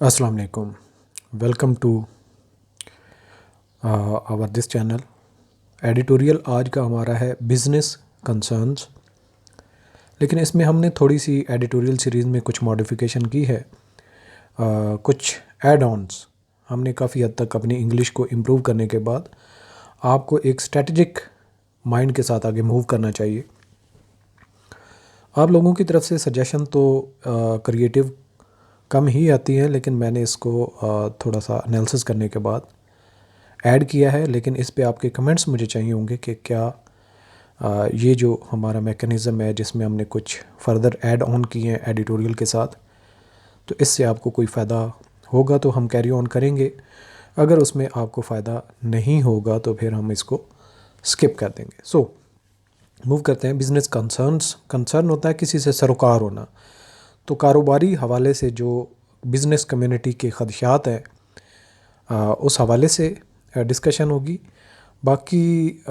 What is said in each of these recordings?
अस्सलाम वालेकुम। Welcome to our this channel. Editorial आज का हमारा है बिज़नेस कंसर्न्स, लेकिन इसमें हमने थोड़ी सी एडिटोरियल सीरीज़ में कुछ मॉडिफिकेशन की है। कुछ ऐड ऑन्स हमने काफ़ी हद तक अपनी इंग्लिश को इम्प्रूव करने के बाद आपको एक स्ट्रेटजिक माइंड के साथ आगे मूव करना चाहिए। आप लोगों की तरफ से सजेशन तो क्रिएटिव कम ही आती हैं, लेकिन मैंने इसको थोड़ा सा एनालिसिस करने के बाद ऐड किया है। लेकिन इस पे आपके कमेंट्स मुझे चाहिए होंगे कि क्या ये जो हमारा मैकेनिज़्म है जिसमें हमने कुछ फर्दर ऐड ऑन किए हैं एडिटोरियल के साथ, तो इससे आपको कोई फ़ायदा होगा तो हम कैरी ऑन करेंगे। अगर उसमें आपको फ़ायदा नहीं होगा तो फिर हम इसको स्किप कर देंगे। सो मूव करते हैं बिज़नेस कंसर्न्स। कंसर्न होता है किसी से सरोकार होना, तो कारोबारी हवाले से जो बिज़नेस कम्युनिटी के ख़दशात हैं उस हवाले से डिस्कशन होगी। बाकी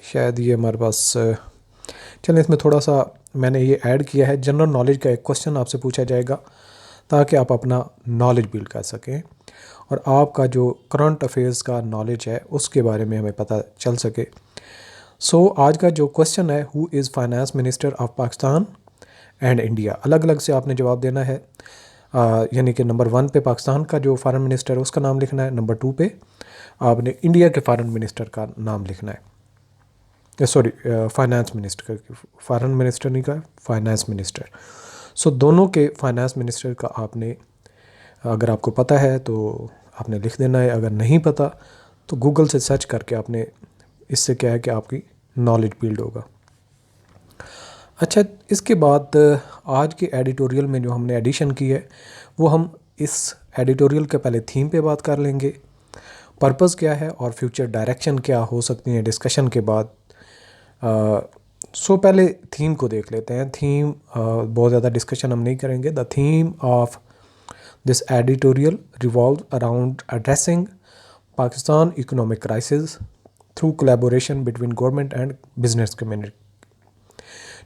शायद ये हमारे पास चलें, इसमें थोड़ा सा मैंने ये ऐड किया है। जनरल नॉलेज का एक क्वेश्चन आपसे पूछा जाएगा ताकि आप अपना नॉलेज बिल्ड कर सकें और आपका जो करंट अफेयर्स का नॉलेज है उसके बारे में हमें पता चल सके। सो आज का जो क्वेश्चन है, who is finance minister of Pakistan and India, अलग अलग से आपने जवाब देना है। यानी कि नंबर 1 पे पाकिस्तान का जो फॉरेन मिनिस्टर है उसका नाम लिखना है, नंबर 2 पे आपने इंडिया के फॉरेन मिनिस्टर का नाम लिखना है। सॉरी, फाइनेंस मिनिस्टर का, फॉरेन मिनिस्टर नहीं का, फाइनेंस मिनिस्टर। सो दोनों के फाइनेंस मिनिस्टर का आपने, अगर आपको पता है तो आपने लिख देना है, अगर नहीं पता तो गूगल से सर्च करके आपने, इससे क्या है कि आपकी नॉलेज बिल्ड होगा। अच्छा, इसके बाद आज के एडिटोरियल में जो हमने एडिशन की है वो हम इस एडिटोरियल के पहले थीम पे बात कर लेंगे, पर्पस क्या है और फ्यूचर डायरेक्शन क्या हो सकती है डिस्कशन के बाद। सो पहले थीम को देख लेते हैं। थीम बहुत ज़्यादा डिस्कशन हम नहीं करेंगे। The theme of this editorial revolve around addressing Pakistan economic crisis through collaboration between government and business community.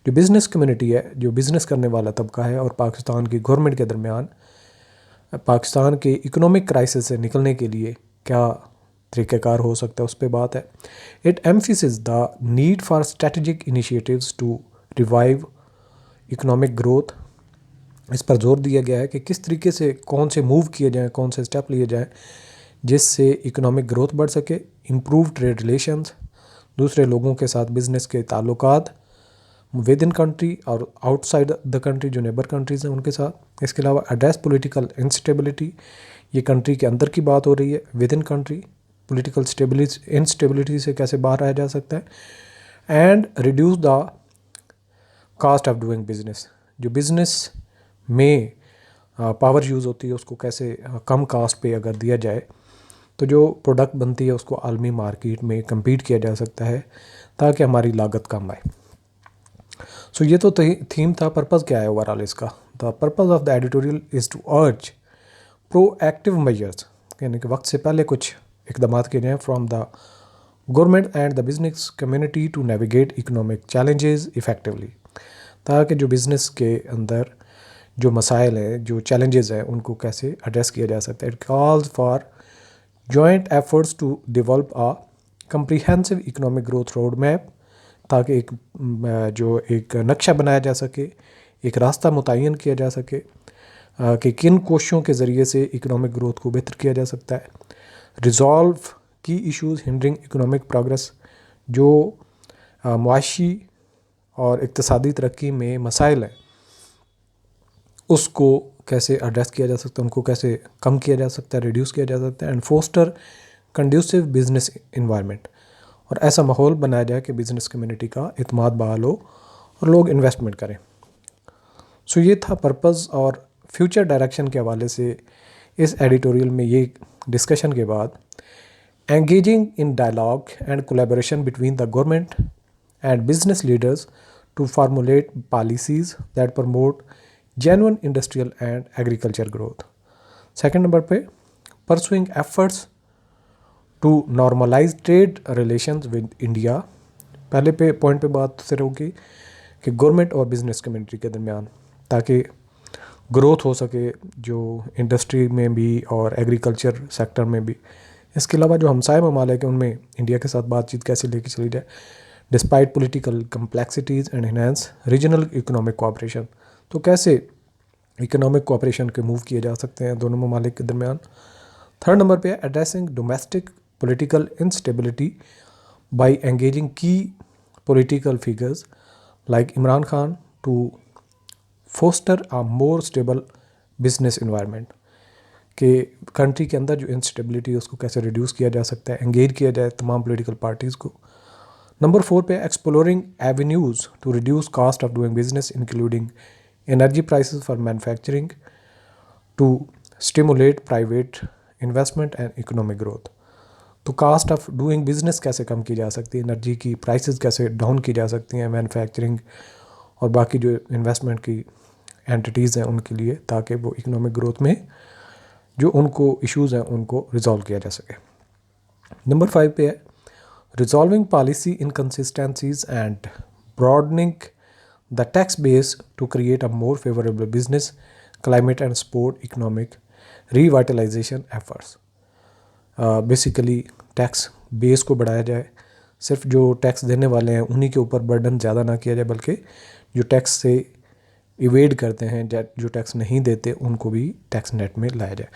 जो बिज़नेस कम्युनिटी है, जो बिज़नेस करने वाला तबका है, और पाकिस्तान की गवर्नमेंट के दरमियान पाकिस्तान के इकोनॉमिक क्राइसिस से निकलने के लिए क्या तरीक़ाकार हो सकता है, उस पर बात है। It emphasis the need for strategic initiatives to revive economic growth. इस पर जोर दिया गया है कि किस तरीके से कौन से मूव किए जाएँ, कौन से स्टेप लिए जाएँ जिससे इकोनॉमिक ग्रोथ बढ़ सके। इम्प्रूव ट्रेड रिलेशंस, दूसरे लोगों के साथ बिज़नेस के ताल्लुकात विद इन कंट्री और आउटसाइड द कंट्री, जो नेबर कंट्रीज़ हैं उनके साथ। इसके अलावा एड्रेस पॉलिटिकल इंस्टेबिलिटी, ये कंट्री के अंदर की बात हो रही है। Within country political instability से कैसे बाहर आया जा सकता है। And reduce the cost of doing business, जो बिज़नेस में पावर यूज़ होती है उसको कैसे कम कास्ट पे अगर दिया जाए तो जो प्रोडक्ट बनती है उसको आलमी मार्केट में कम्पीट किया जा सकता है ताकि हमारी लागत कम आए। सो ये तो थीम था। पर्पज़ क्या है ओवरऑल इसका? The purpose of the editorial is to urge proactive measures, यानी कि वक्त से पहले कुछ इकदाम किए जाएँ from the government and the business community to navigate economic challenges effectively, ताकि जो बिज़नेस के अंदर जो मसाइल हैं, जो चैलेंजेस हैं, उनको कैसे एड्रेस किया जा सकता है। It calls for joint efforts to develop a comprehensive economic growth road map, ताकि एक नक्शा बनाया जा सके, एक रास्ता मुतय्यन किया जा सके कि किन कोशिशों के ज़रिए से इकोनॉमिक ग्रोथ को बेहतर किया जा सकता है। रिजॉल्व की इश्यूज़ हिंडरिंग इकोनॉमिक प्रोग्रेस, जो मुआशी और इक़्तिसादी तरक्की में मसाइल हैं उसको कैसे एड्रेस किया जा सकता है, उनको कैसे कम किया जा सकता है, रिड्यूस किया जा सकता है। And foster conducive business environment, और ऐसा माहौल बनाया जाए कि बिज़नेस कम्युनिटी का इत्मीनान बहाल हो और लोग इन्वेस्टमेंट करें। सो ये था पर्पज़। और फ्यूचर डायरेक्शन के हवाले से इस एडिटोरियल में ये डिस्कशन के बाद, engaging in dialogue and collaboration between the government and business leaders to formulate policies that promote genuine industrial and agriculture growth. Second number पे, pursuing efforts to normalise trade relations with India. पहले पे point पे बात सिर्फ होगी कि government और business community के दरमियान, ताकि ग्रोथ हो सके जो इंडस्ट्री में भी और एग्रीकल्चर सेक्टर में भी। इसके अलावा जो हमसाय ममालिक हैं उनमें इंडिया के साथ बातचीत कैसे लेके चली जाए despite political complexities and enhance regional economic cooperation. तो कैसे इकोनॉमिक कोऑपरेशन के मूव किए जा सकते हैं दोनों ममालिक के दरमियान। थर्ड नंबर पे है addressing domestic political instability by engaging key political figures like Imran Khan to foster a more stable business environment. कि कंट्री के अंदर जो इंस्टेबिलिटी है उसको कैसे रिड्यूस किया जा सकता है, एंगेज किया जाए तमाम पॉलिटिकल पार्टीज़ को। नंबर 4 पे exploring avenues to reduce cost of doing business including energy prices for manufacturing to stimulate private investment and economic growth. तो कास्ट ऑफ डूइंग बिजनेस कैसे कम की जा सकती है, एनर्जी की प्राइसेस कैसे डाउन की जा सकती हैं मैन्युफैक्चरिंग और बाकी जो इन्वेस्टमेंट की एंटिटीज़ हैं उनके लिए, ताकि वो इकोनॉमिक ग्रोथ में जो उनको इश्यूज़ हैं उनको रिजॉल्व किया जा सके। नंबर 5 पे है resolving policy inconsistencies and broadening the tax base to create a more favourable business climate and support economic revitalisation efforts. Basically tax base को बढ़ाया जाए, सिर्फ जो टैक्स देने वाले हैं उन्हीं के ऊपर बर्डन ज़्यादा ना किया जाए, बल्कि जो टैक्स से इवेड करते हैं, जो टैक्स नहीं देते, उनको भी टैक्स नेट में लाया जाए।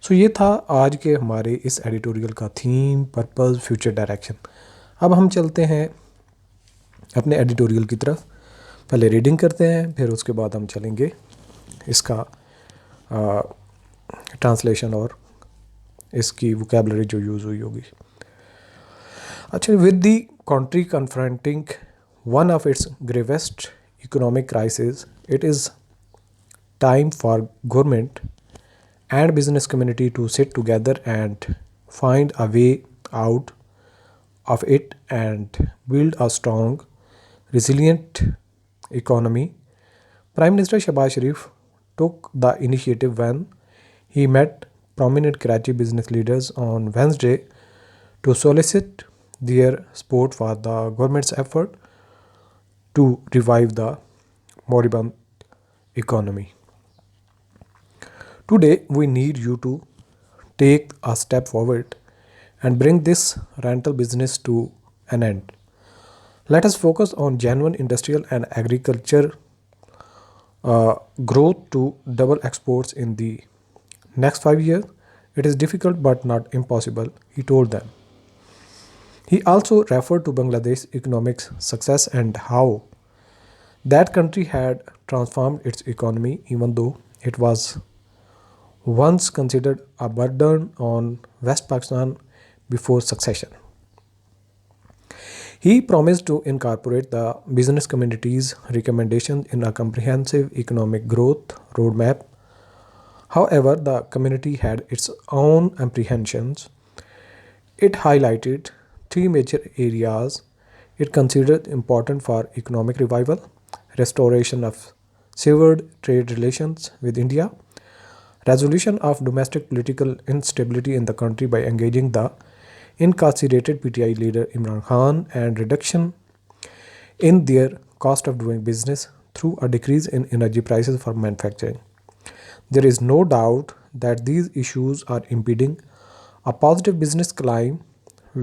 सो ये था आज के हमारे इस एडिटोरियल का थीम, पर्पस, फ्यूचर डायरेक्शन। अब हम चलते हैं अपने एडिटोरियल की तरफ। पहले रीडिंग करते हैं, फिर उसके बाद हम चलेंगे इसका ट्रांसलेशन और इसकी वोकैबुलरी जो यूज़ हुई होगी। अच्छा, with the country confronting one of its gravest economic crisis, it is time for government and business community to sit together and find a way out of it and build a strong, resilient economy. Prime Minister Shehbaz Sharif took the initiative when he met prominent Karachi business leaders on Wednesday to solicit their support for the government's effort to revive the moribund economy. Today, we need you to take a step forward and bring this rental business to an end. Let us focus on genuine industrial and agriculture growth to double exports in the next 5 years. It is difficult but not impossible, he told them. He also referred to Bangladesh's economic success and how that country had transformed its economy even though it was once considered a burden on West Pakistan before succession. He promised to incorporate the business community's recommendations in a comprehensive economic growth roadmap. However, the community had its own apprehensions. It highlighted three major areas it considered important for economic revival: restoration of severed trade relations with India, resolution of domestic political instability in the country by engaging the incarcerated PTI leader Imran Khan, and reduction in their cost of doing business through a decrease in energy prices for manufacturing. There is no doubt that these issues are impeding a positive business climate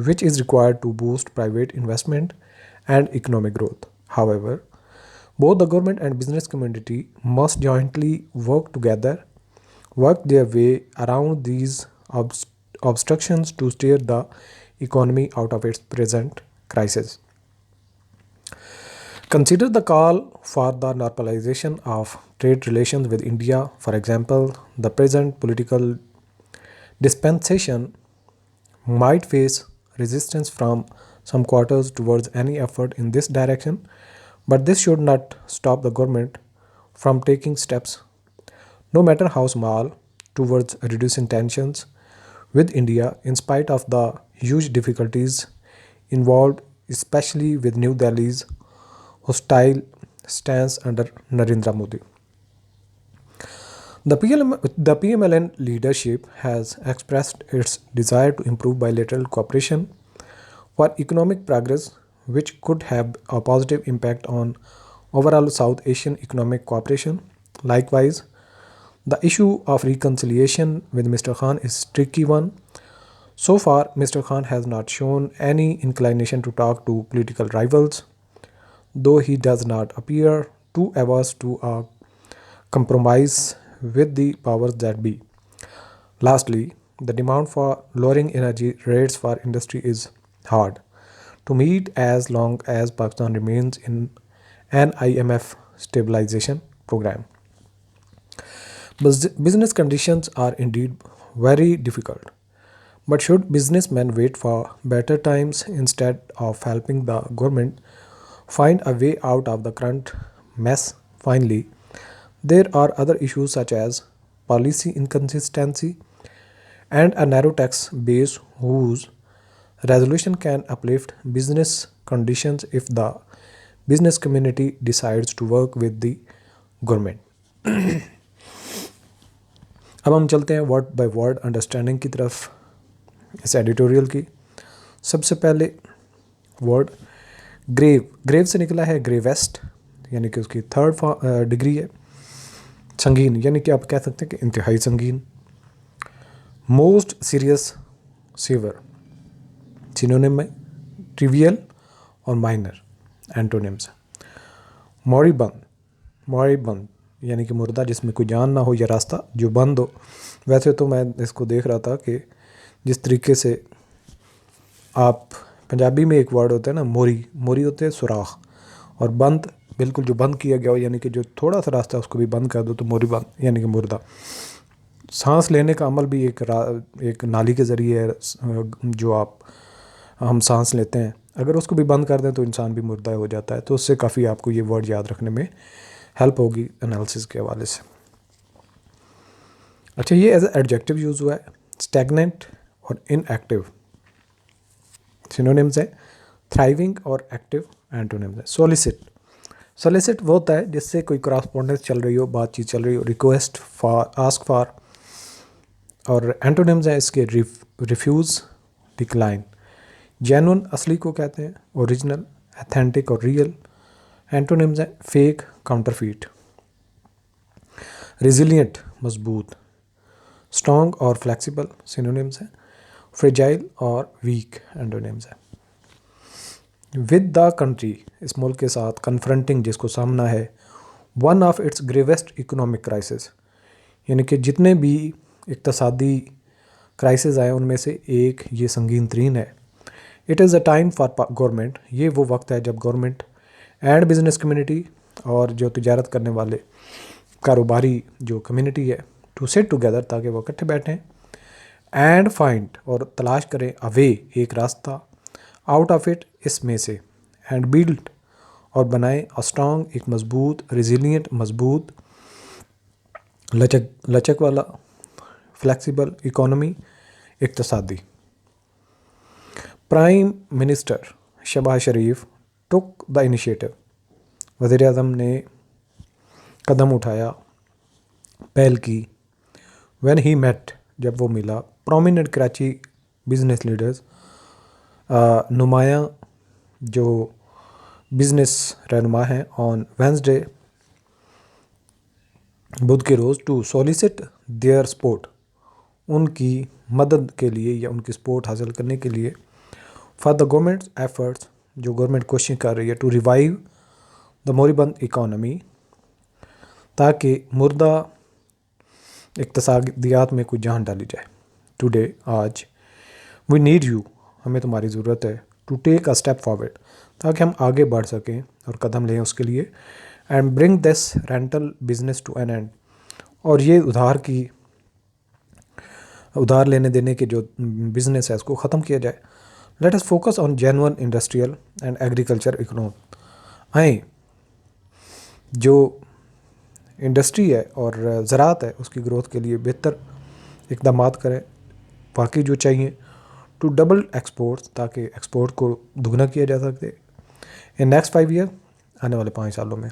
which is required to boost private investment and economic growth. However, both the government and business community must jointly work their way around these obstructions to steer the economy out of its present crisis. Consider the call for the normalization of trade relations with India. For example, the present political dispensation might face resistance from some quarters towards any effort in this direction, but this should not stop the government from taking steps, no matter how small, towards reducing tensions with India in spite of the huge difficulties involved, especially with New Delhi's hostile stance under Narendra Modi. The PMLN leadership has expressed its desire to improve bilateral cooperation for economic progress, which could have a positive impact on overall South Asian economic cooperation. Likewise, The issue of reconciliation with Mr. Khan is a tricky one. So far, Mr. Khan has not shown any inclination to talk to political rivals, though he does not appear too averse to a compromise with the powers that be. Lastly, the demand for lowering energy rates for industry is hard to meet as long as Pakistan remains in an IMF stabilization program. Business conditions are indeed very difficult. But should businessmen wait for better times instead of helping the government find a way out of the current mess? Finally, there are other issues such as policy inconsistency and a narrow tax base whose resolution can uplift business conditions if the business community decides to work with the government. अब हम चलते हैं word by word understanding की तरफ इस editorial की। सबसे पहले वर्ड ग्रेव, ग्रेव से निकला है ग्रेवेस्ट, यानी कि उसकी थर्ड डिग्री है। संगीन यानी कि आप कह सकते हैं कि इंतहाई संगीन। मोस्ट सीरियस, सीवर सिनोनिम में ट्रिवियल और माइनर एंटोनिम्स। मॉरिबंद, मॉरिबंद यानी कि मुर्दा जिसमें कोई जान ना हो या रास्ता जो बंद हो। वैसे तो मैं इसको देख रहा था कि जिस तरीके से आप पंजाबी में एक वर्ड होता है ना मोरी, मोरी होते हैं सुराख, और बंद बिल्कुल जो बंद किया गया हो, यानी कि जो थोड़ा सा रास्ता है उसको भी बंद कर दो तो मोरी बंद यानी कि मुर्दा। सांस लेने का अमल भी एक नाली के ज़रिए है, जो हम सांस लेते हैं, अगर उसको भी बंद कर दें तो इंसान भी मुर्दा हो जाता है। तो उससे काफ़ी आपको ये वर्ड याद रखने में हेल्प होगी एनालिसिस के हवाले से। अच्छा, ये एज एडजेक्टिव यूज़ हुआ है। स्टैगनेंट और इनएक्टिव सिनोनिम्स है। थ्राइविंग और एक्टिव एंटोनिम्स है। सोलिसिट, सोलिसिट वो होता है जिससे कोई करस्पॉन्डेंस चल रही हो, बातचीत चल रही हो। Request, for, ask for. और एंटोनिम्स है इसके रिफ्यूज़, डिक्लाइन। जेन्युइन असली को कहते हैं, ओरिजिनल, अथेंटिक और रियल। एंटोनिम्स है फेक, काउंटरफीट। रिजिलियंट मजबूत। स्ट्रॉन्ग और फ्लेक्सिबल सिनोनिम्स है। फ्रेजाइल और वीक एंटोनिम्स है। विद द कंट्री, इस मुल्क के साथ। कन्फ्रंटिंग, जिसको सामना है। One of its gravest economic crisis, यानी कि जितने भी इक्तसादी क्राइसिस आए उनमें से एक ये संगीन तरीन है। It is a time for government, ये वो वक्त है जब गवर्नमेंट एंड बिजनेस कम्युनिटी और जो तिजारत करने वाले कारोबारी जो कम्युनिटी है, टू सिट टुगेदर, ताकि वो इकट्ठे बैठें एंड फाइंड, और तलाश करें, अ वे, एक रास्ता, आउट ऑफ इट, इसमें से, एंड बिल्ड, और बनाएं, अ स्ट्रॉन्ग, एक मजबूत, रिजिलियंट, मजबूत, लचक वाला, फ्लेक्सिबल, इकोनॉमी, इक्तसादी। Prime minister Shahbaz Sharif took the initiative, वज़ीर आज़म ने कदम उठाया, पहल की। व्हेन ही मेट, जब वो मिला, प्रोमिनेंट कराची बिजनेस लीडर्स, नुमायां जो बिजनेस रहनुमा हैं, ऑन वेंसडे, बुध के रोज़, टू सोलिसिट देयर सपोर्ट, उनकी मदद के लिए या उनकी सपोर्ट हासिल करने के लिए, फॉर द गवर्नमेंट्स एफर्ट्स, जो गवर्नमेंट कोशिश कर रही है, टू रिवाइव द मोरिबंद इकॉनमी, ताकि मुर्दा इक्तसादियात में कोई जान डाली जाए। टुडे, आज, वी नीड यू, हमें तुम्हारी ज़रूरत है, to take a step forward, ताकि हम आगे बढ़ सकें और कदम लें उसके लिए, and bring this rental business to an end, और ये उधार लेने देने के जो बिज़नेस है उसको ख़त्म किया जाए। Let us focus on genuine industrial and agriculture economy, आए जो इंडस्ट्री है और ज़राअत है उसकी ग्रोथ के लिए बेहतर इक़दामात करें। बाकी जो चाहिए, टू डबल एक्सपोर्ट्स, ताकि एक्सपोर्ट को दुगना किया जा सके इन नेक्स्ट 5 ईयर, आने वाले 5 सालों में।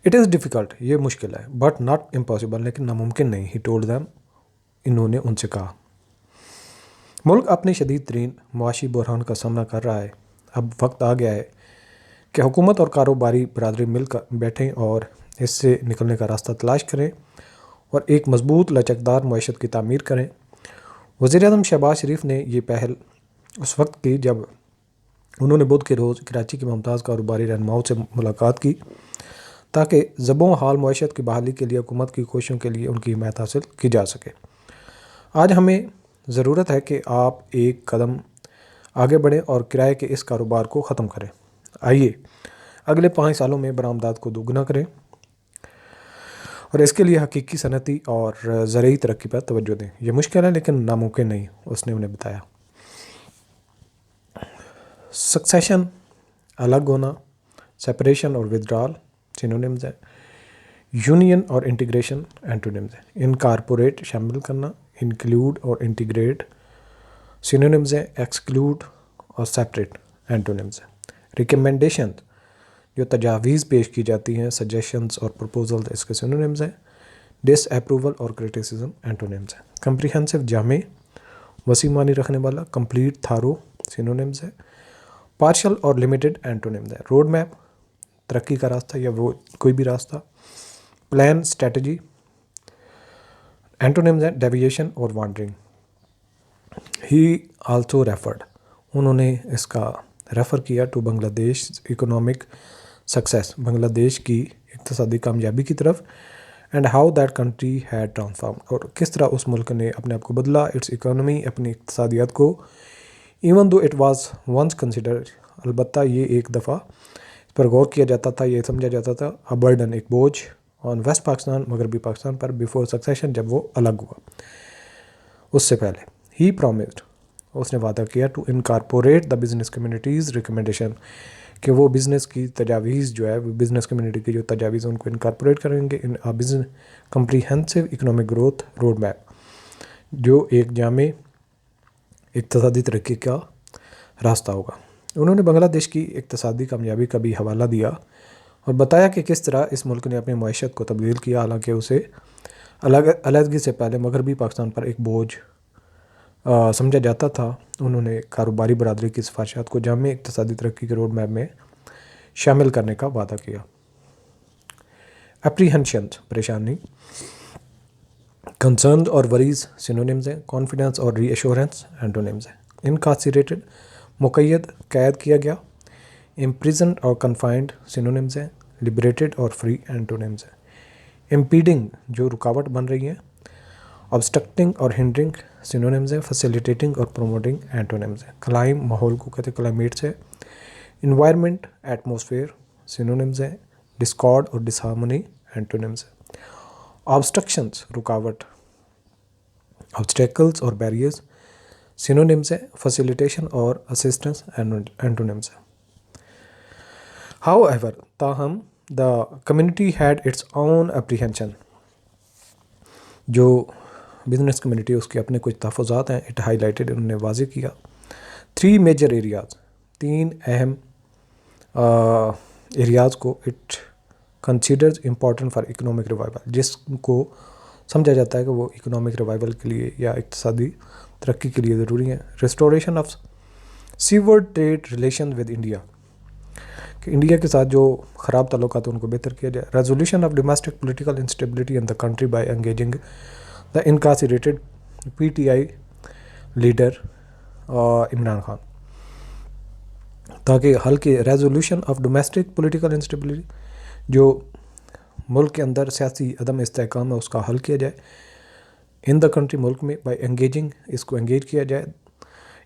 इट इज़ डिफ़िकल्ट, ये मुश्किल है, बट नॉट इम्पॉसिबल, लेकिन नामुमकिन नहीं। ही टोल्ड दैम, इन्होंने उनसे कहा। मुल्क अपने शदीद तरीन मुआशी बहरान का सामना कर रहा है। अब वक्त आ गया है कि हुकूमत और कारोबारी बरादरी मिलकर बैठें और इससे निकलने का रास्ता तलाश करें और एक मजबूत लचकदार मईशत की तामीर करें। वज़ीर-ए-आज़म शहबाज शरीफ ने ये पहल उस वक्त की जब उन्होंने बुध के रोज़ कराची के मुमताज़ कारोबारी रहनुमाओं से मुलाकात की ताकि ज़बों हाल मईशत की बहाली के लिए हुकूमत की कोशिशों के लिए उनकी हिमायत हासिल की जा सके। आज हमें ज़रूरत है कि आप एक कदम आगे बढ़ें और किराए के इस कारोबार को ख़त्म करें। आइए अगले 5 सालों में बरामदात को दोगुना करें और इसके लिए हकीकी सनती और ज़रूरी तरक्की पर तवज्जो दें। यह मुश्किल है लेकिन नामुमकिन नहीं, उसने उन्हें बताया। सक्सेशन अलग होना, सेपरेशन और विदड्रॉल सिनोनिम्स है। यूनियन और इंटीग्रेशन एंटोनिम्स है। इनकॉर्पोरेट शामिल करना, इंक्लूड और इंटीग्रेट सिनोनिम्स है। एक्सक्लूड और सेपरेट एंटोनिम्स है। रिकमेंडेशन जो तजावीज़ पेश की जाती हैं, सजेशंस और प्रपोजल इसके सिनोनिम्स हैं। डिसअप्रूवल और क्रिटिसिज्म एंटोनिम्स है। कंप्रीहेंसिव जामे वसी मानी रखने वाला, कंप्लीट थारो सिनोनिम्स है। पार्शल और लिमिटेड एंटोनिम्स है। रोड मैप तरक्की का रास्ता या वो कोई भी रास्ता। प्लान स्ट्रेटजी एंटोनिम्स है। डेविएशन और वांडरिंग। ही आल्सो रेफर्ड, उन्होंने इसका रेफ़र किया to Bangladesh economic success, Bangladesh की इक़्तिसादी कामयाबी की तरफ। And how that country had transform, और किस तरह उस मुल्क ने अपने आप को बदला, इट्स इकोनॉमी, अपनी इक़्तिसादियत को। Even though it was once considered, अलबत्ता ये एक दफ़ा इस पर गौर किया जाता था, ये समझा जाता था अ बर्डन, एक बोझ, ऑन वेस्ट पाकिस्तान, मगरबी पाकिस्तान पर, बिफोर सक्सेशन, जब वो अलग हुआ, उससे पहले। ही प्रॉमिस्ड, उसने वादा किया to incorporate the business communities recommendation, कि वो बिज़नेस की तजावीज़ जो है, बिज़नेस कम्युनिटी की जो तजावीज़ उनको इनकॉर्पोरेट करेंगे in a business comprehensive economic growth road map, जो एक जामे इक़्तिसादी तरक्की का रास्ता होगा। उन्होंने बांग्लादेश की इक़्तिसादी कामयाबी का भी हवाला दिया और बताया कि किस तरह इस मुल्क ने अपनी मईशत को तब्दील किया, हालांकि उसे अलहदगी से पहले मगरबी पाकिस्तान पर एक बोझ समझा जाता था। उन्होंने कारोबारी बरदरी की सिफारिशात को जामे इक़्तिसादी तरक्की के रोड मैप में शामिल करने का वादा किया। अप्रीहेंशन परेशानी, कंसर्न और वरीज सिनोनिम्स हैं। कॉन्फिडेंस और रीअश्योरेंस एंटोनिम्स हैं। इनकार्सिरेटेड मुक़य्यद, कैद किया गया। इम्प्रिजन्ड और कन्फाइंड सिनोनिम्स हैं। लिबरेटेड और फ्री एंटोनिम्स हैं। इम्पीडिंग जो रुकावट बन रही है। ऑब्स्ट्रक्टिंग और हिंडरिंग सिनोनिम्स हैं। फैसिलिटेटिंग और प्रोमोटिंग एंटोनिम्स हैं। क्लाइम माहौल को कहते हैं, क्लाइमेट से। इन्वायरमेंट एटमॉस्फेयर सिनोनिम्स हैं। डिस्कॉर्ड और डिसहार्मनी एंटोनिम्स हैं। ऑब्स्ट्रक्शंस रुकावट, ऑब्स्टेकल्स और बैरियर्स सिनोनिम्स हैं। फैसिलिटेशन और असिस्टेंस एंटोनिम्स हैं। हाउएवर, ताहम, the community had its own apprehension, जो बिजनेस कम्युनिटी उसके अपने कुछ तहफ़्फ़ुज़ात हैं। इट हाईलाइटेड, उन्होंने वाज़ेह किया। 3 मेजर एरियाज़, 3 अहम एरियाज़ को it considers important for economic revival, जिसको समझा जाता है कि वो इकोनॉमिक रिवाइवल के लिए या इक़्तिसादी तरक्की के लिए ज़रूरी है। Restoration of seaward trade relation with India, कि इंडिया के साथ जो ख़राब ताल्लुकात हैं उनको बेहतर किया जाए। Resolution of domestic political instability in the country by engaging the incarcerated PTI leader Imran Khan, ताकि हल के resolution of domestic political instability, जो मुल्क के अंदर सियासी अदम इस्तेहकाम है, उसका हल किया जाए। इन द कंट्री, मुल्क में, बाय एंगेजिंग, इसको एंगेज किया जाए।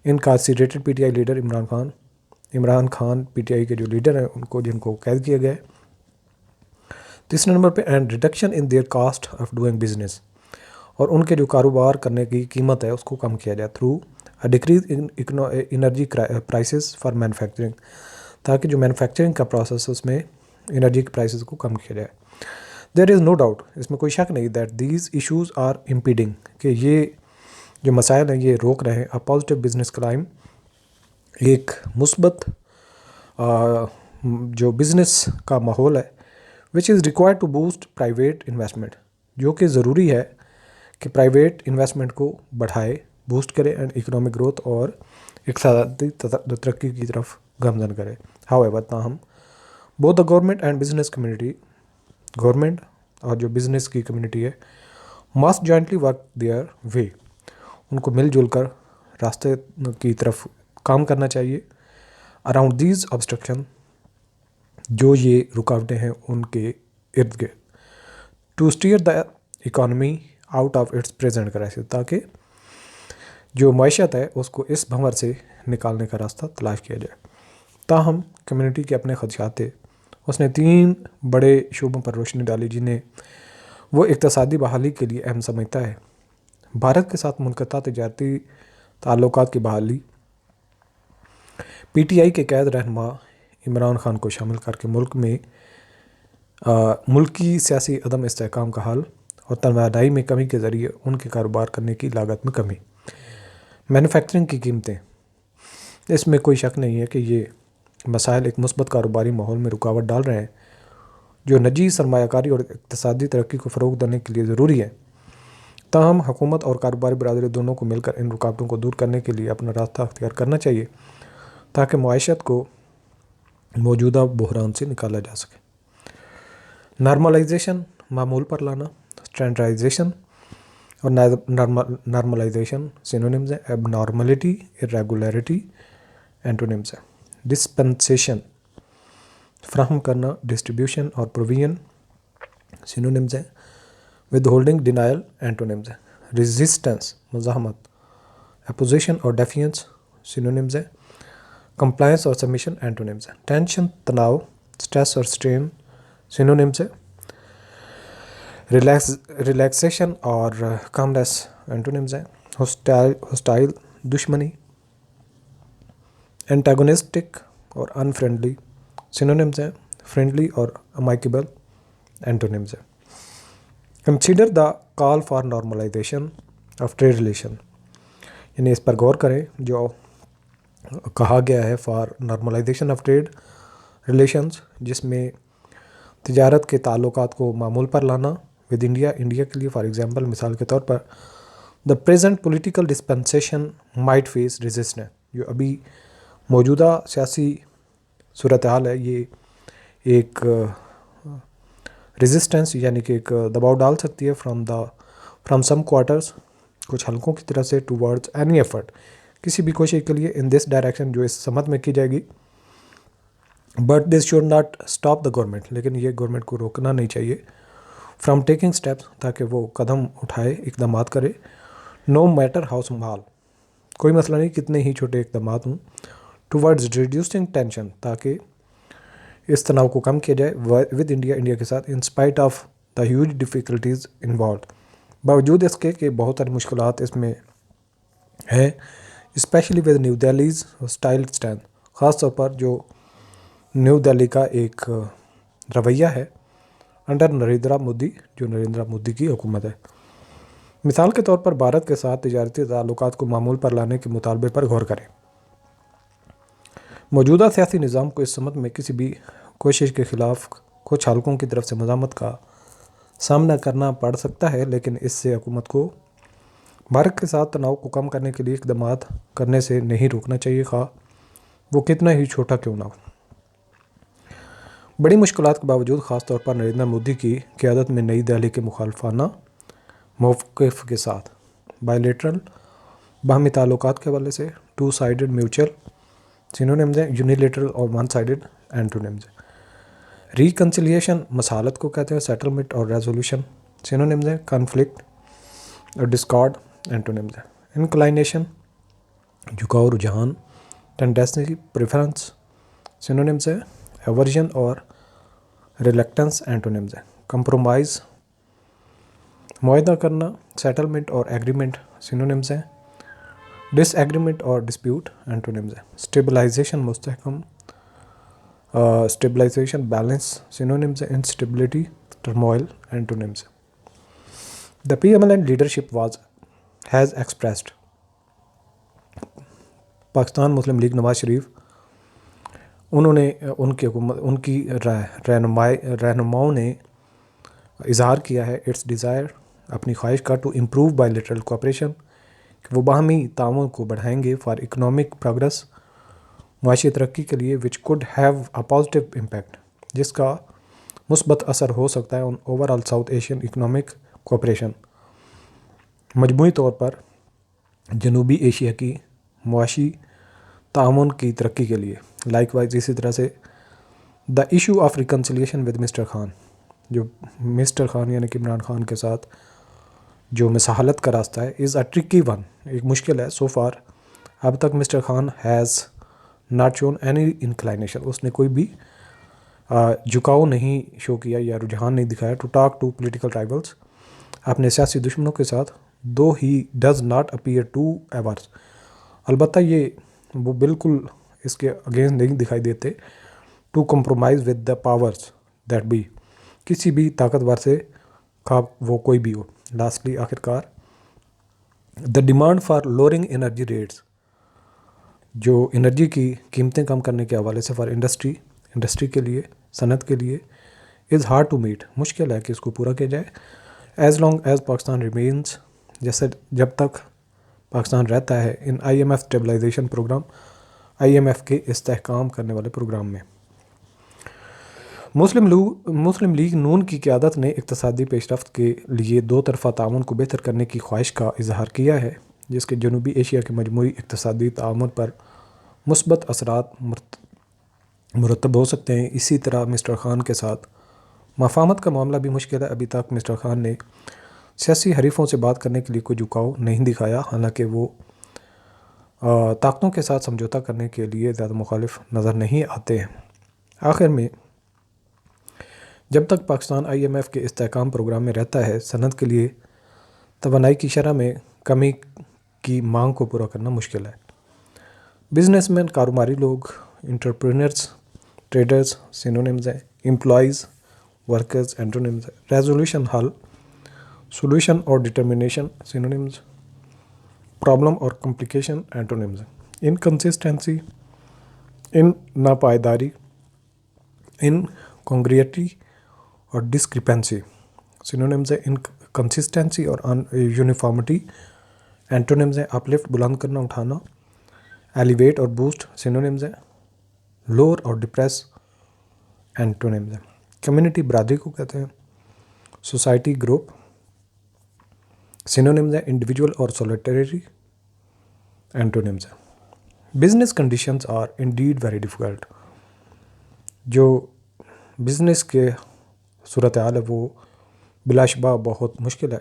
इनकार्सिरेटेड PTI leader Imran Khan PTI के जो लीडर हैं उनको, जिनको कैद किया गया है। तीसरे नंबर पे, and reduction in their caste of doing business, और उनके जो कारोबार करने की कीमत है उसको कम किया जाए through a decrease in energy prices for manufacturing, ताकि जो मैन्युफैक्चरिंग का प्रोसेस है उसमें एनर्जी के प्राइसेस को कम किया जाए। देयर इज़ नो डाउट, इसमें कोई शक नहीं, दैट दीज इशूज़ आर इम्पीडिंग, कि ये जो मसाइल हैं ये रोक रहे हैं अ पॉजिटिव बिजनेस क्लाइम, एक मुस्बत जो बिज़नेस का माहौल है, which is required to boost private investment, जो कि ज़रूरी है कि प्राइवेट इन्वेस्टमेंट को बढ़ाए, बूस्ट करे, एंड इकोनॉमिक ग्रोथ और इक़्तिसादी तरक्की की तरफ गामजन करे। हाउएवर, ताहम, both the government and business community government और जो बिज़नेस की कम्युनिटी है must jointly work their way, उनको मिलजुल कर रास्ते की तरफ काम करना चाहिए अराउंड दीज ऑब्स्ट्रक्शन, जो ये रुकावटें हैं उनके इर्द गिर्द, to steer the economy out of its present crisis, ताकि जो मैशत है उसको इस भंवर से निकालने का रास्ता तलाश किया जाए। ताहम कम्युनिटी के अपने खदशात थे। उसने 3 बड़े शोबों पर रोशनी डाली जिन्हें वो इक़्तिसादी बहाली के लिए अहम समझता है। भारत के साथ मुनक़ता तिजारती ताल्लुकात की बहाली, PTI के कैद रहनुमा इमरान खान को शामिल करके मुल्की सियासी अदम इस्तेहकाम का हल और तनवानाई में कमी के ज़रिए उनके कारोबार करने की लागत में कमी। मैन्युफैक्चरिंग की कीमतें, इसमें कोई शक नहीं है कि ये मसाइल एक मुस्बत कारोबारी माहौल में रुकावट डाल रहे हैं जो निजी सरमायाकारी और इक़्तिसादी तरक्की को फ़रोग़ देने के लिए ज़रूरी है। ताहम हुकूमत और कारोबारी बरादरी दोनों को मिलकर इन रुकावटों को दूर करने के लिए अपना रास्ता अख्तियार करना चाहिए ताकि मुआशत को मौजूदा बहरान से निकाला जा सके। नॉर्मलाइजेशन, मामूल पर लाना, स्टैंडर्डाइजेशन और नॉर्मलाइजेशन सिनोनिम्स हैं। एबनॉर्मलिटी, इरेगुलरिटी एंटोनिम्स हैं। डिस्पेंसेशन, फ्राहम करना, डिस्ट्रीब्यूशन और प्रोविजन सिनोनिम्स हैं। विदहोल्डिंग, डिनायल एंटोनिम्स हैं। रेजिस्टेंस, मज़ाहमत, अपोजिशन और डेफिएंस सिनोनिम्स हैं। कंप्लायंस और सबमिशन एंटोनिम्स हैं। टेंशन, तनाव, स्ट्रेस और स्ट्रेन सिनोनिम्स हैं। रिलैक्सेशन और कामनेस एंटोनिम्स हैं। होस्टाइल, दुश्मनी, एंटागोनिस्टिक और अनफ्रेंडली सिनोनिम्स हैं। फ्रेंडली और अमाइकेबल एंटोनिम्स हैं। Consider the call for normalisation of trade relation, यानी इस पर गौर करें जो कहा गया है for normalisation of trade relations, जिसमें तिजारत के ताल्लुकात को मामूल पर लाना विद इंडिया, इंडिया के लिए फॉर एग्जांपल मिसाल के तौर पर the present political dispensation might face resistance, जो अभी मौजूदा सियासी सूरत हाल है ये एक रेजिस्टेंस यानी कि एक दबाव डाल सकती है फ्रॉम सम क्वार्टर्स, कुछ हलकों की तरफ से, टूवर्ड्स एनी एफर्ट, किसी भी कोशिश के लिए इन दिस डायरेक्शन जो इस समत में की जाएगी। But this should not stop the government, लेकिन ये गवर्नमेंट को रोकना नहीं चाहिए फ्रॉम टेकिंग स्टेप्स, ताकि वो कदम उठाए, इकदाम करे। नो मैटर हाउ स्मॉल, कोई मसला नहीं कितने ही छोटे इकदाम हों, टूवर्ड्स रिड्यूसिंग टेंशन, ताकि इस तनाव को कम किया जाए विद इंडिया, इंडिया के साथ, in spite of the huge difficulties involve, बावजूद इसके कि बहुत सारी मुश्किलात इसमें है, specially with New Delhi's style stand, ख़ास तौर पर जो न्यू दिल्ली का एक रवैया है अंडर नरेंद्र मोदी, जो नरेंद्र मोदी की हुकूमत है। मिसाल के तौर पर भारत के साथ तिजारती ताल्लुकात को मामूल पर लाने के मुतालबे पर गौर करें। मौजूदा सियासी निज़ाम को इस समत में किसी भी कोशिश के ख़िलाफ़ कुछ हलकों की तरफ से मज़ामत का सामना करना पड़ सकता है, लेकिन इससे हुकूमत को भारत के साथ तनाव को कम करने के लिए इक़दाम करने से नहीं रोकना चाहिए, खा वो कितना ही छोटा क्यों ना हो। बड़ी मुश्किलात के बावजूद ख़ास तौर पर नरेंद्र मोदी की क़यादत में नई दिल्ली के मुखालफाना मौक़िफ़ के साथ बायलैटरल बाहमी ताल्लुकात के हवाले से टू साइडेड म्यूचुअल सिनोनिम्स हैं। यूनिलेटरल और वन साइडेड एंटोनिम्स हैं। रिकन्सिलिएशन, मसालत को कहते हैं। सेटलमेंट और रेजोल्यूशन सिनोनिम्स हैं। कॉन्फ्लिक्ट और डिस्कॉर्ड एंटोनिम्स हैं। इंक्लाइनेशन, झुकाव, रुझान, टेंडेंसी, प्रेफरेंस सिनोनिम्स हैं। एवर्जन और रिलक्टेंस एंटोनिम्स हैं। कंप्रोमाइज़, मुआहदा करना। सेटलमेंट और एग्रीमेंट सिनोनिम्स हैं। डिसएग्रीमेंट और डिस्प्यूट एंटोनिम्स हैं। स्टेबलाइजेशन, मुस्तहकम, स्टेबलाइजेशन, बैलेंस सिनोनिम्स हैं। इंस्टेबिलिटी, टर्मोइल एंटोनिम्स हैं। The PMLN leadership has expressed, Pakistan Muslim league Nawaz Sharif, उन्होंने उनकी रहनुमाओं ने इजहार किया है इट्स डिज़ायर, अपनी ख्वाहिश का, टू इम्प्रूव बायलैटरल कोऑपरेशन, कि वो बाहमी ताउन को बढ़ाएंगे फॉर इकनॉमिक प्रोग्रेस, माशी तरक्की के लिए, which could have a positive impact, जिसका मुस्बत असर हो सकता है on overall South Asian economic cooperation. मजमूई तौर पर जनूबी एशिया की मुआशी ताउन की तरक्की के लिए। लाइकवाइज इसी तरह से the issue of reconciliation with mister Khan, जो मिस्टर खान यानी कि इमरान खान के साथ जो मिसाहलत का रास्ता है, इज़ अ ट्रिकी वन, एक मुश्किल है। सो फार अब तक mister Khan has not shown any inclination, उसने कोई भी झुकाव नहीं शो किया या रुझान नहीं दिखाया to talk to political rivals, अपने सियासी दुश्मनों के साथ। Though he does not appear to averse, अलबत्ता ये वो बिल्कुल इसके अगेंस्ट नहीं दिखाई देते। To compromise with the powers that be, किसी भी ताकतवर से खा वो कोई भी हो। लास्टली आखिरकार the demand for lowering energy rates, जो एनर्जी की कीमतें कम करने के हवाले से फॉर इंडस्ट्री के लिए, सनत के लिए, इज़ हार्ड टू मीट, मुश्किल है कि इसको पूरा किया जाए। As long as Pakistan remains, जैसे जब तक पाकिस्तान रहता है इन IMF स्टेबलाइजेशन प्रोग्राम, IMF के इस्तेहकाम करने वाले प्रोग्राम में। मुस्लिम लीग नून की क़यादत ने इक़्तिसादी पेशरफ्त के लिए दो तरफ़ा ताउन को बेहतर करने की ख्वाहिश का इजहार किया है, जिसके जनूबी एशिया के मजमूई इक़्तिसादी ताउन पर मुस्बत असरात मुरतब हो सकते हैं। इसी तरह मिस्टर खान के साथ मफाहमत का मामला भी मुश्किल है। अभी तक मिस्टर खान ने सियासी हरीफों से बात करने के लिए कोई झुकाव नहीं दिखाया, हालांकि वो ताकतों के साथ समझौता करने के लिए ज़्यादा मुखालिफ नज़र नहीं आते हैं। आखिर में जब तक पाकिस्तान IMF के इस्तेहकाम प्रोग्राम में रहता है, सनत के लिए तवानाई की शरह में कमी की मांग को पूरा करना मुश्किल है। बिजनेसमैन, कारोबारी लोग, इंटरप्रेन्योर्स, ट्रेडर्स सिनोनिम्स हैं। एम्प्लॉयज़, वर्कर्स एंटोनिम्स हैं। रेजोल्यूशन हल, सोल्यूशन और डिटर्मिनेशन सिनोनिम्स। प्रॉब्लम और कॉम्प्लिकेशन एंटोनिम्स हैं। इनकन्सिस्टेंसी, इन नापायदारी, इन कॉन्ग्रियटी और डिस्क्रिपेंसी सिनोनिम्स है। इनकन्सिस्टेंसी और यूनिफॉर्मिटी एंटोनिम्स हैं। अपलिफ्ट, बुलंद करना, उठाना। एलिवेट और बूस्ट सिनोनिम्स हैं। लोअर और डिप्रेस एंटोनिम्स हैं। कम्युनिटी, बरादरी को कहते हैं। सोसाइटी, ग्रुप सिनोनिम्स हैं। इंडिविजुअल और सॉलिटरी एंटोनिम्स हैं। Business conditions are indeed very difficult, जो बिज़नेस के सूरत हाल है वो बिलाशुबा बहुत मुश्किल है।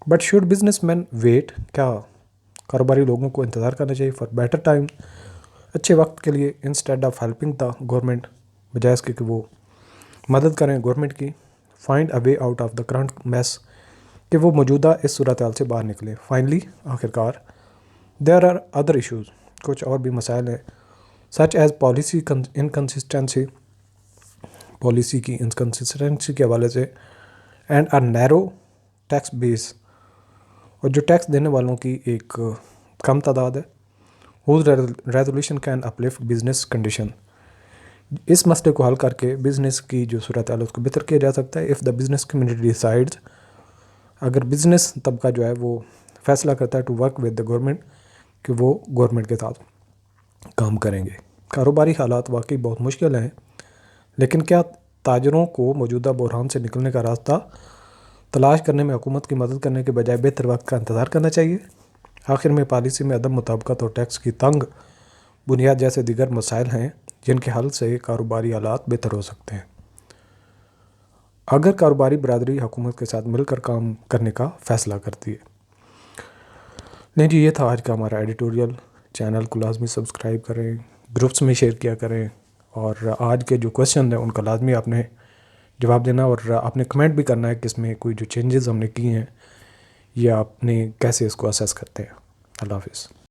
बट शुड बिजनेसमैन वेट, क्या कारोबारी लोगों को इंतज़ार करना चाहिए फॉर बेटर टाइम, अच्छे वक्त के लिए, instead of helping the government, बजाय इसके कि वो मदद करें गवर्नमेंट की। Find a way out of the current mess, कि वो मौजूदा इस सूरत हाल से बाहर निकले। फाइनली आखिरकार देयर आर अदर इशूज़, कुछ और भी मसाइल हैं, such as policy inconsistency, policy की इनकन्सिस्टेंसी के हवाले से, and a narrow tax base, और जो टैक्स देने वालों की एक कम तादाद है। Whose resolution can uplift business condition, इस मसले को हल करके बिज़नेस की जो सूरत हाल है उसको बेहतर किया जा सकता है। If the business community decides, अगर बिज़नेस तबका जो है वो फैसला करता है to work with the government, कि वो गवर्नमेंट के साथ काम करेंगे। कारोबारी हालात वाकई बहुत मुश्किल हैं, लेकिन क्या ताजरों को मौजूदा बहरान से निकलने का रास्ता तलाश करने में हुकूमत की मदद करने के बजाय बेहतर वक्त का इंतज़ार करना चाहिए? आखिर में पॉलिसी में अदम मुताबिकत और टैक्स की तंग बुनियाद जैसे दीगर मसाइल हैं जिनके हल से कारोबारी हालात बेहतर हो सकते हैं, अगर कारोबारी बरादरी हुकूमत के साथ मिलकर काम करने का फ़ैसला करती है। नहीं जी, ये था आज का हमारा एडिटोरियल। चैनल को लाजमी सब्सक्राइब करें, ग्रुप्स में शेयर किया करें, और आज के जो क्वेश्चन हैं उनका लाजमी आपने जवाब देना, और आपने कमेंट भी करना है कि इसमें कोई जो चेंजेस हमने किए हैं या आपने कैसे इसको असेस करते हैं। अल्लाह हाफ़िज़।